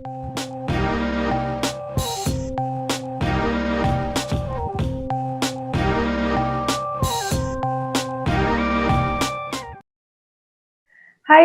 Hi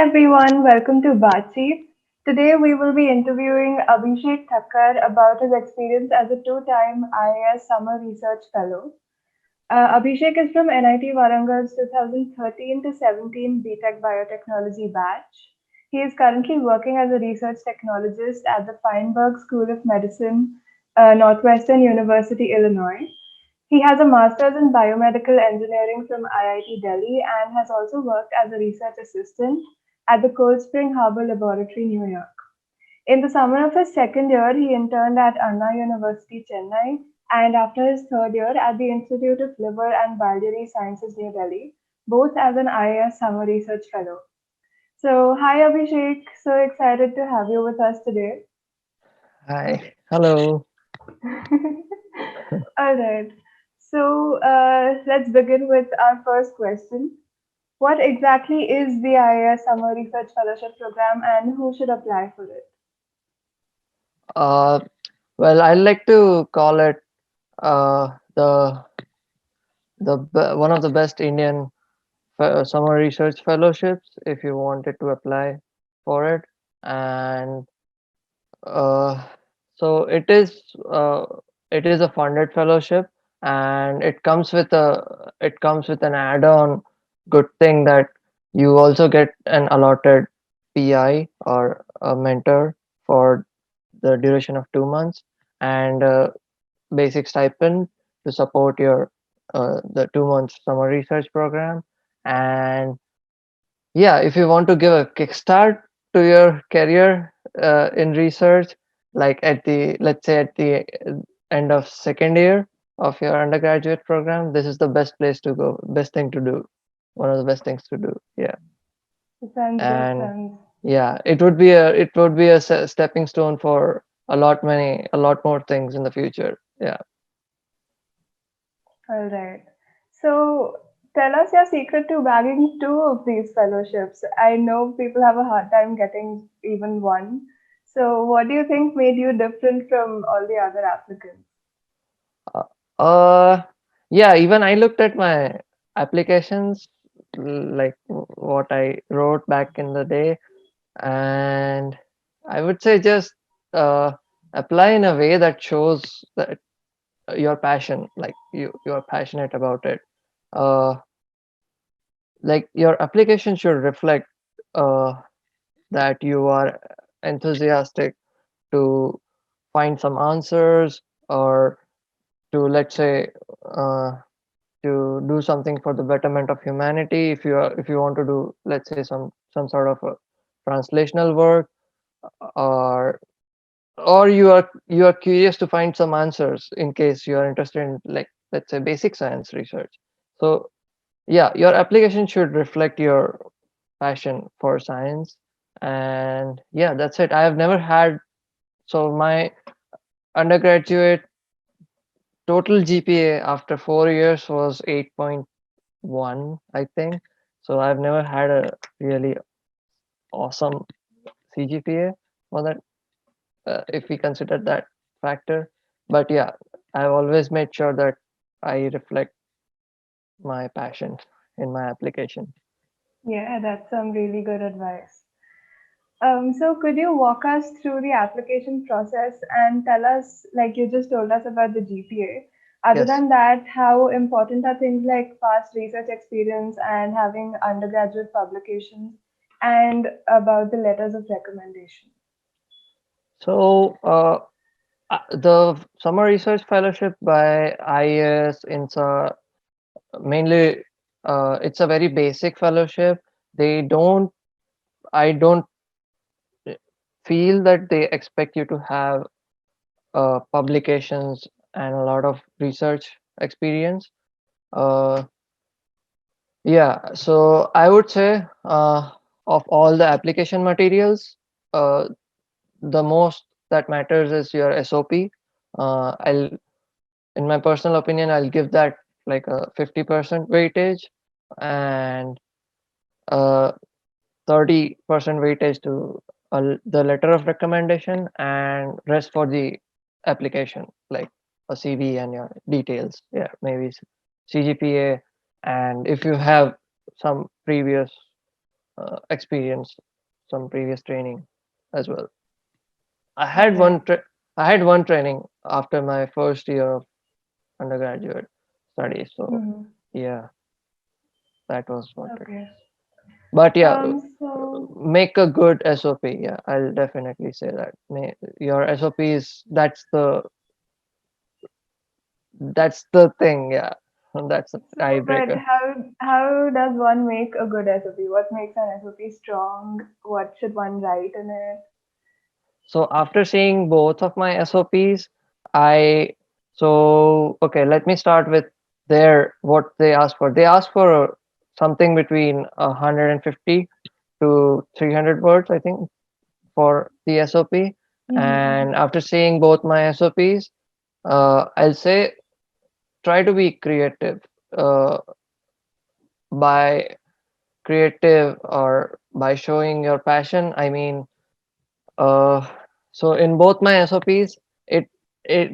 everyone, welcome to BATCHEET. Today we will be interviewing Abhishek Thakkar about his experience as a two-time IAS Summer Research Fellow. Abhishek is from NIT Warangal's 2013 to 17 BTech Biotechnology batch. He is currently working as a research technologist at the Feinberg School of Medicine, Northwestern University, Illinois. He has a master's in biomedical engineering from IIT Delhi and has also worked as a research assistant at the Cold Spring Harbor Laboratory, New York. In the summer of his second year, he interned at Anna University, Chennai, and after his third year at the Institute of Liver and Biliary Sciences, New Delhi, both as an IAS Summer Research Fellow. So, hi Abhishek, so excited to have you with us today. Hi. Hello. All right. So let's begin with our first question. What exactly is the IAS Summer Research Fellowship Program and who should apply for it? Uh, well, I like to call it the one of the best Indian summer research fellowships if you wanted to apply for it, and uh, so uh, it is a funded fellowship, and it comes with an add-on good thing that you also get an allotted PI or a mentor for the duration of 2 months, and basic stipend to support your the 2 months summer research program. And yeah, if you want to give a kickstart to your career in research, like at the let's say at the end of second year of your undergraduate program, this is the best place to go, best thing to do, one of the best things to do. Yeah. Sounds good, And sounds. yeah, it would be a stepping stone for a lot more things in the future. Yeah. All right. So tell us your secret to bagging two of these fellowships. I know people have a hard time getting even one. So what do you think made you different from all the other applicants? Uh, uh, yeah, even I looked at my applications, like what I wrote back in the day, and I would say just uh, apply in a way that shows that your passion, like you are passionate about it. Uh, like your application should reflect uh, that you are enthusiastic to find some answers, or to, let's say, uh, to do something for the betterment of humanity. If you want to do, let's say, some sort of a translational work, or you are curious to find some answers in case you are interested in, like, let's say, basic science research. So yeah, your application should reflect your passion for science. And yeah, that's it. I have never had, so my undergraduate total GPA after 4 years was 8.1, I think. So I've never had a really awesome CGPA for that, if we consider that factor. But yeah, I've always made sure that I reflect my passion in my application. Yeah, that's some really good advice. So could you walk us through the application process and tell us, like you just told us about the GPA. Other Yes. than that, how important are things like past research experience and having undergraduate publications and about the letters of recommendation? So the summer research fellowship by IAS, mainly it's a very basic fellowship. They don't I don't feel that they expect you to have publications and a lot of research experience. Uh, yeah, so I would say, of all the application materials, uh, the most that matters is your SOP. I'll, in my personal opinion, I'll give that like a 50% weightage, and uh, 30% weightage to the letter of recommendation, and rest for the application, like a CV and your details. Yeah, maybe CGPA, and if you have some previous experience, some previous training as well. I All had right. I had one training after my first year of undergraduate studies. So Mm-hmm. yeah, that was what it Okay. is. But yeah, So make a good SOP. Yeah, I'll definitely say that. Your SOP is that's the thing. Yeah, that's the but tiebreaker. how does one make a good SOP? What makes an SOP strong? What should one write in it? So after seeing both of my SOPs, I so okay. Let me start with their what they asked for. They asked for something between 150 to 300 words, I think, for the SOP. Mm-hmm. And after seeing both my SOPs, I'll say try to be creative. Uh, by creative or by showing your passion, I mean, uh, so in both my SOPs, it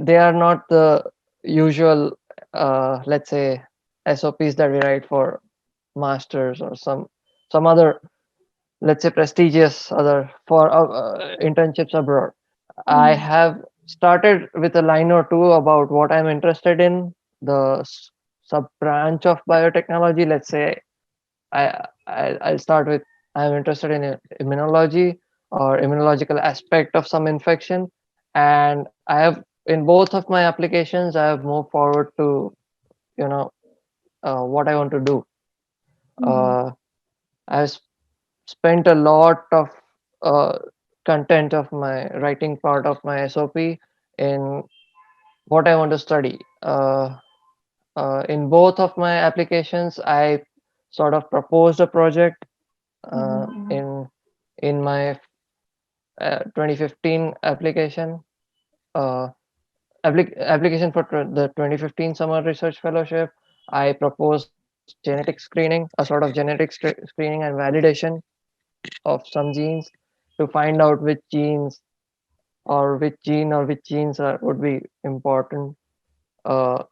they are not the usual, let's say, SOPs that we write for masters or some other, let's say, prestigious other for internships abroad. I Mm-hmm. have started with a line or two about what I'm interested in, the sub branch of biotechnology. Let's say I'll start with I'm interested in immunology or immunological aspect of some infection, and I have in both of my applications I have moved forward to you know what I want to do. Mm-hmm. Uh, I've spent a lot of uh, content of my writing part of my SOP in what I want to study. In both of my applications, I sort of proposed a project uh, Mm-hmm. in in my 2015 application. Uh, Application for the 2015 summer research fellowship. I proposed genetic screening, a sort of genetic screening and validation of some genes to find out which genes or which genes would be important. Uh,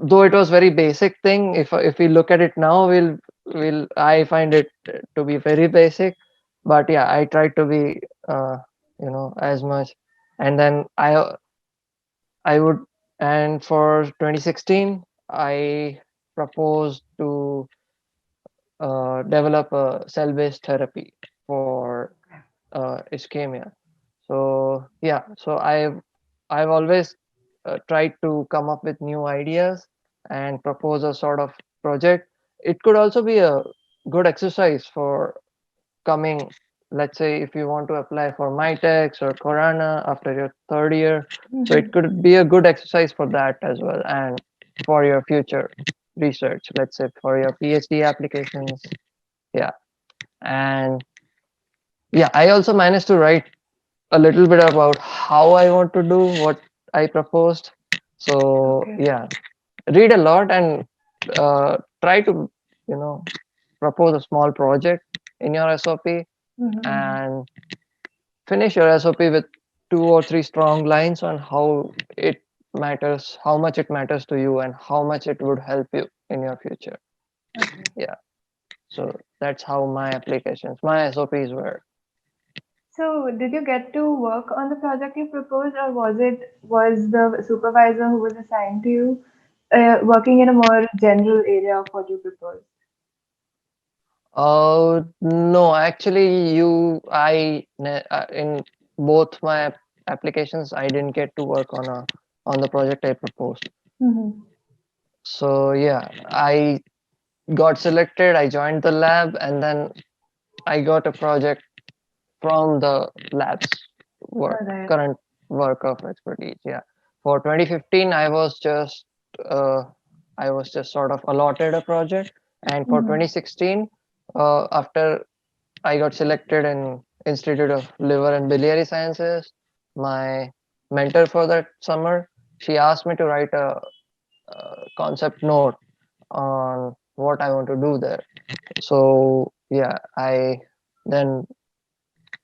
though it was very basic thing, if we look at it now, will I find it to be very basic, but yeah, I tried to be as much, and then I would, and for 2016 I proposed to develop a cell-based therapy for ischemia. So yeah, so I've always tried to come up with new ideas and propose a sort of project. It could also be a good exercise for coming, let's say, if you want to apply for MyTex or Corana after your third year. So it Mm-hmm. could be a good exercise for that as well, and for your future research, let's say for your PhD applications. Yeah. And yeah, I also managed to write a little bit about how I want to do what I proposed. So Okay. yeah, read a lot and try to you know propose a small project in your SOP Mm-hmm. and finish your SOP with two or three strong lines on how much it matters to you, and how much it would help you in your future. Okay. Yeah. So that's how my SOPs were. So, did you get to work on the project you proposed, or was the supervisor who was assigned to you working in a more general area of what you proposed? No, actually, in both my applications, I didn't get to work on the project I proposed. Mm-hmm. So yeah, I got selected, I joined the lab, and then I got a project from the lab's All right. current work of expertise. Yeah. For 2015, uh, I was just sort of allotted a project, and for Mm-hmm. 2016, after I got selected in Institute of Liver and Biliary Sciences. My mentor for that summer, she asked me to write a concept note on what I want to do there. So yeah, I then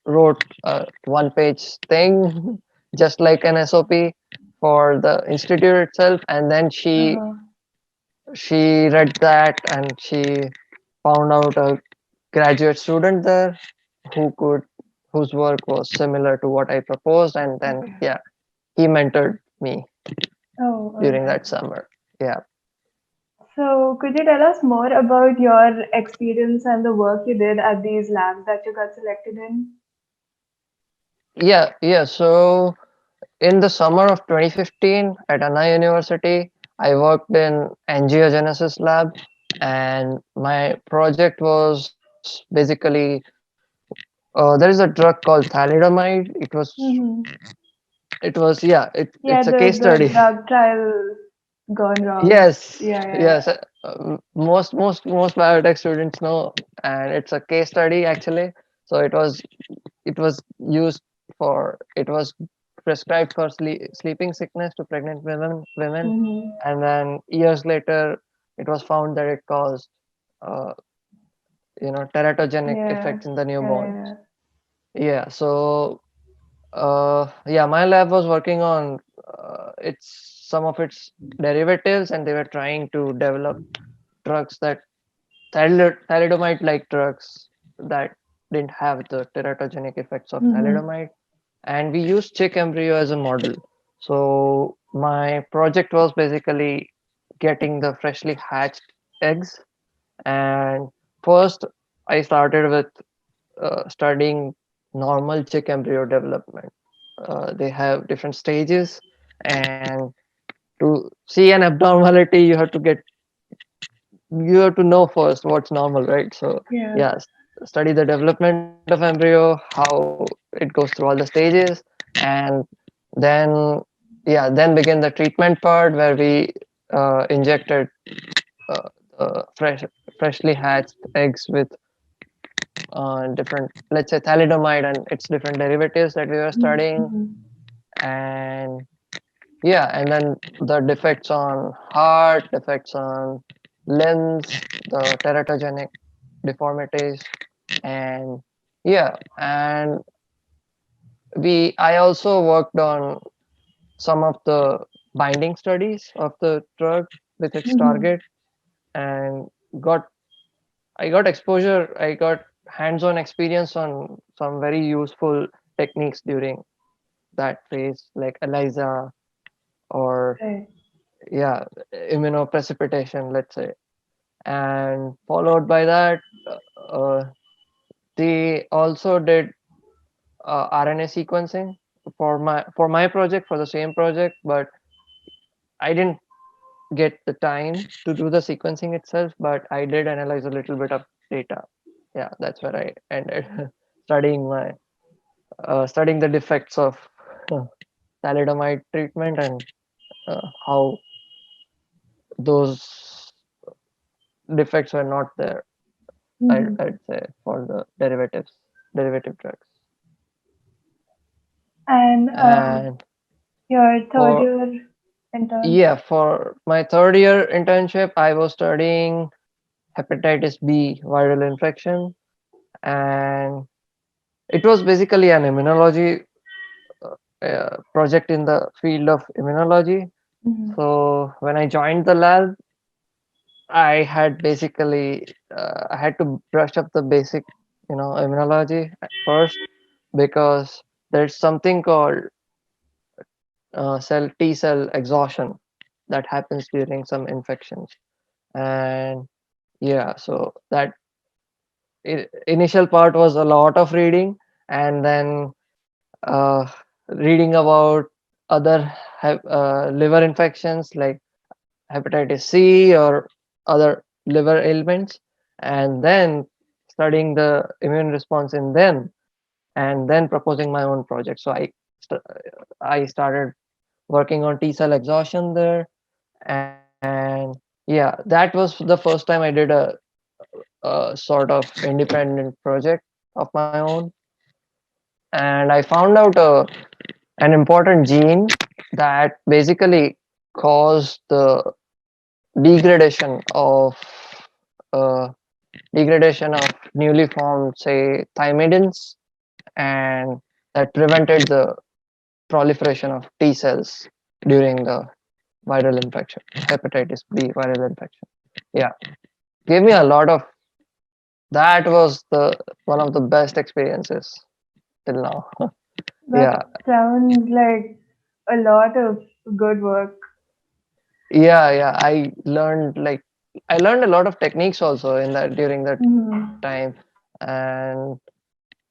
wrote a one-page thing, just like an SOP for the institute itself, and then Uh-huh. she read that and she found out a graduate student there who could whose work was similar to what I proposed, and then Okay. yeah, he mentored me Oh, all during right. that summer. Yeah. So, could you tell us more about your experience and the work you did at these labs that you got selected in? Yeah. So in the summer of 2015 at Anna University, I worked in angiogenesis lab, and my project was basically there is a drug called thalidomide. Mm-hmm. It was yeah, Yeah, it's a case the study. drug trial gone wrong. Yes, Yeah, yeah, yes. yeah. Most biotech students know, and it's a case study actually. So it was used for it was prescribed for sleeping sickness to pregnant women, Mm-hmm. and then years later it was found that it caused uh, teratogenic Yeah, effects in the yeah, newborns. yeah. Yeah, so yeah, my lab was working on its some of its derivatives, and they were trying to develop drugs that thalidomide like drugs that didn't have the teratogenic effects of Mm-hmm. thalidomide, and we used chick embryo as a model. So my project was basically getting the freshly hatched eggs, and first I started with studying normal chick embryo development. They have different stages, and to see an abnormality, you have to know first what's normal, right? So Yeah. yeah, study the development of embryo, how it goes through all the stages, and then then begin the treatment part where we injected uh, freshly hatched eggs with different, let's say, thalidomide and its different derivatives that we were studying, Mm-hmm. and yeah, and then the defects on heart, defects on limbs, the teratogenic deformities, and yeah, and I also worked on some of the binding studies of the drug with its Mm-hmm. target, and got I got exposure, I got hands-on experience on some very useful techniques during that phase, like ELISA or Right. yeah, immunoprecipitation, let's say. And followed by that, uh, they also did RNA sequencing for my project, for the same project, but I didn't get the time to do the sequencing itself, but I did analyze a little bit of data. Yeah, that's where I ended studying studying the defects of uh, thalidomide treatment, and how those defects were not there. Mm-hmm. I'd say for the derivative drugs. And And your third for year intern? yeah, for my third year internship, I was studying hepatitis B viral infection, and it was basically an immunology project in the field of immunology. Mm-hmm. So when I joined the lab, I had to brush up the basic, immunology at first, because there's something called T cell exhaustion that happens during some infections, and yeah, so that initial part was a lot of reading, and then uh, reading about other liver infections like hepatitis C or other liver ailments, and then studying the immune response in them, and then proposing my own project. So st- I started working on T cell exhaustion there, and yeah, that was the first time I did a sort of independent project of my own, and I found out an important gene that basically caused the degradation of uh, degradation of newly formed, say, thymidins, and that prevented the proliferation of T cells during the viral infection, hepatitis B viral infection. Yeah, gave me a lot of. That was the one of the best experiences till now. That Yeah, sounds like a lot of good work. yeah. I learned a lot of techniques also in that during that Hmm. time, and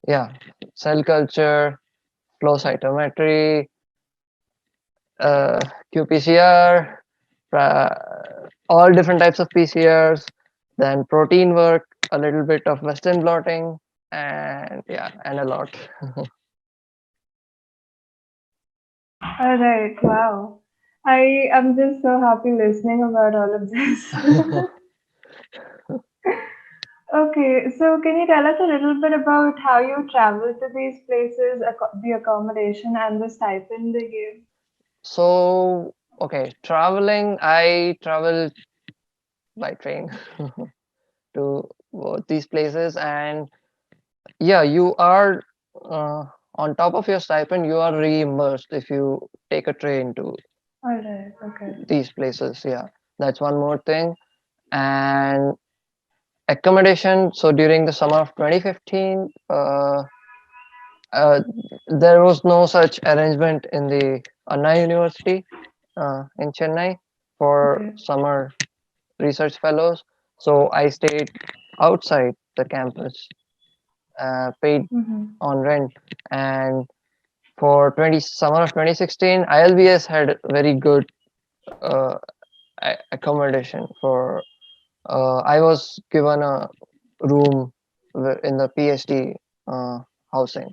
yeah, cell culture, flow cytometry, qPCR, all different types of PCRs, then protein work, a little bit of Western blotting, and yeah, and a lot. All right. Wow. I am just so happy listening about all of this. Okay, so can you tell us a little bit about how you travel to these places, the accommodation and the stipend they give? So, okay, traveling, I travel by train to both these places, and yeah, you are uh, on top of your stipend, you are reimbursed if you take a train to All right. Okay. these places. Yeah, that's one more thing. And accommodation. So during the summer of 2015, uh, there was no such arrangement in the Anna University in Chennai for Okay. summer research fellows. So I stayed outside the campus, paid Mm-hmm. on rent, and for 20 summer of 2016, ILBS had very good uh, accommodation for. I was given a room in the PhD housing.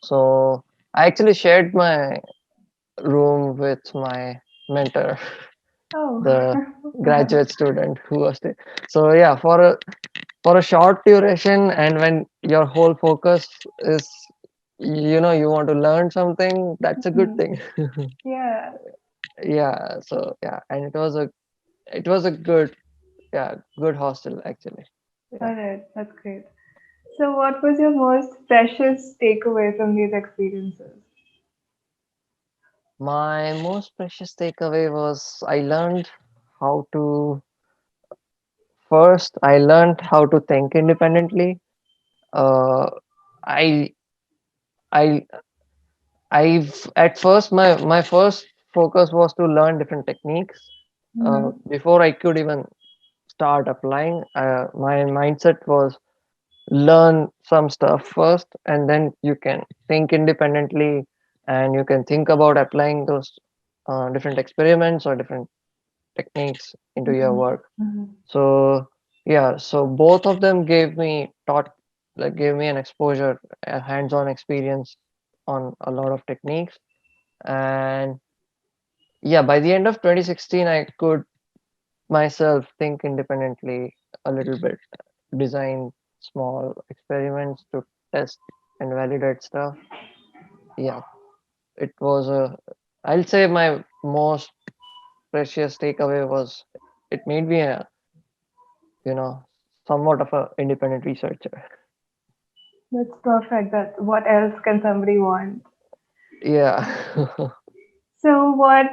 So I actually shared my room with my mentor, Oh. the Wow. graduate student who was there. So yeah, for a short duration, and when your whole focus is, you want to learn something, that's a good Mhm. thing. Yeah. Yeah. So yeah, and it was a good, yeah, good hostel actually. Yeah. All right. That's great. So, what was your most precious takeaway from these experiences? My most precious takeaway was I learned how to think independently. Uh, I I at first my first focus was to learn different techniques. Mm-hmm. Before I could even start applying, my mindset was learn some stuff first, and then you can think independently, and you can think about applying those different experiments or different techniques into your Mm-hmm. work. Mm-hmm. So yeah, so both of them gave me an exposure, a hands-on experience on a lot of techniques. And yeah, by the end of 2016, I could myself think independently a little bit, design small experiments to test and validate stuff. Yeah, it was a, I'll say my most precious takeaway was it made me a, you know, somewhat of a independent researcher. That's perfect. That what else can somebody want? Yeah. So, what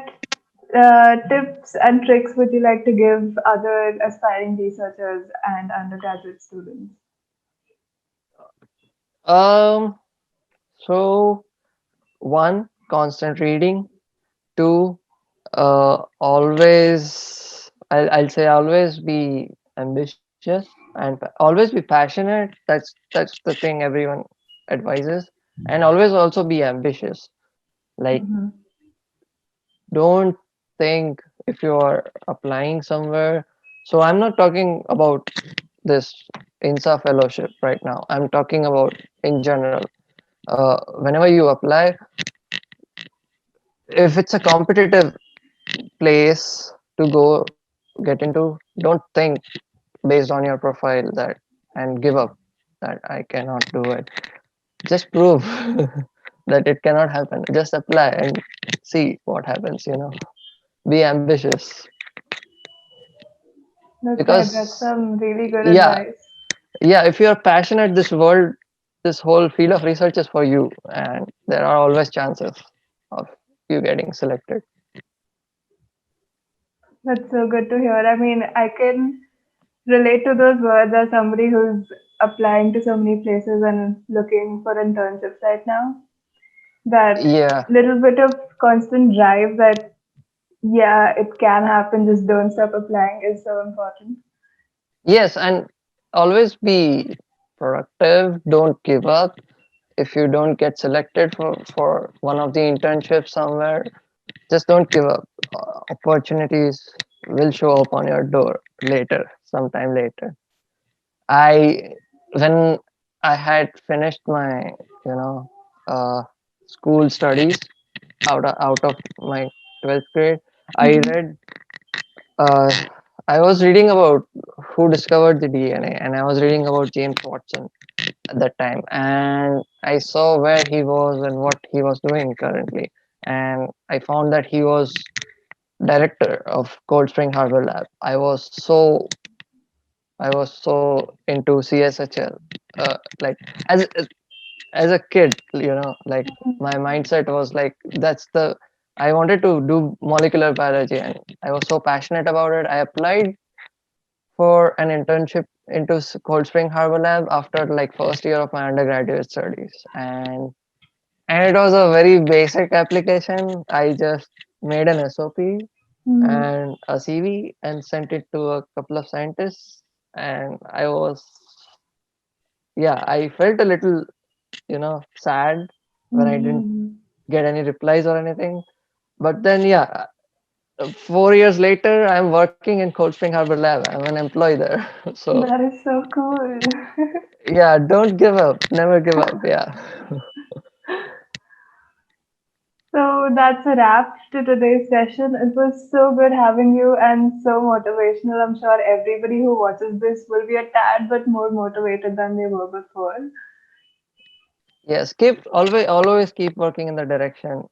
tips and tricks would you like to give other aspiring researchers and undergraduate students? um, so one, constant reading. Two, I'll say always be ambitious and always be passionate. That's the thing everyone advises. And always also be ambitious. Like, Mm-hmm. don't think if you are applying somewhere. So I'm not talking about this INSA fellowship right now. I'm talking about in general. Whenever you apply, if it's a competitive place to go get into, don't think based on your profile that and give up that I cannot do it. Just prove that it cannot happen. Just apply and see what happens, Be ambitious. That's right. That's Because some really good yeah, advice. yeah, if you're passionate, this world this whole field of research is for you, and there are always chances of you getting selected. That's so good to hear. I mean, I can relate to those words as somebody who's applying to so many places and looking for internships right now. That Yeah. little bit of constant drive that, yeah, it can happen, just don't stop applying is so important. Yes, and always be productive. Don't give up. If you don't get selected for one of the internships somewhere, just don't give up. Opportunities will show up on your door later, sometime later. I when I had finished my you know uh, school studies out of my 12th grade, I Hmm. read uh, I was reading about who discovered the DNA, and I was reading about James Watson at that time, and I saw where he was and what he was doing currently, and I found that he was director of Cold Spring Harbor Lab. I was so into CSHL, like as as a kid, like my mindset was like that's the I wanted to do molecular biology, and I was so passionate about it. I applied for an internship into Cold Spring Harbor Lab after like first year of my undergraduate studies, and it was a very basic application. I just made an SOP Hmm. and a CV and sent it to a couple of scientists, and I felt a little sad when I didn't Hmm. get any replies or anything. But then, 4 years later, I'm working in Cold Spring Harbor Lab. I'm an employee there. So, That is so cool. yeah, don't give up. Never give up. Yeah. So that's a wrap to today's session. It was so good having you and so motivational. I'm sure everybody who watches this will be a tad but more motivated than they were before. Yes. Always keep working in the direction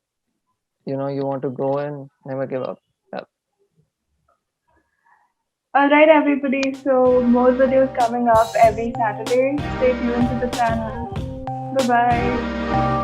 you want to go in. Never give up. Yeah. All right, everybody. So more videos coming up every Saturday. Stay tuned to the channel. Bye bye.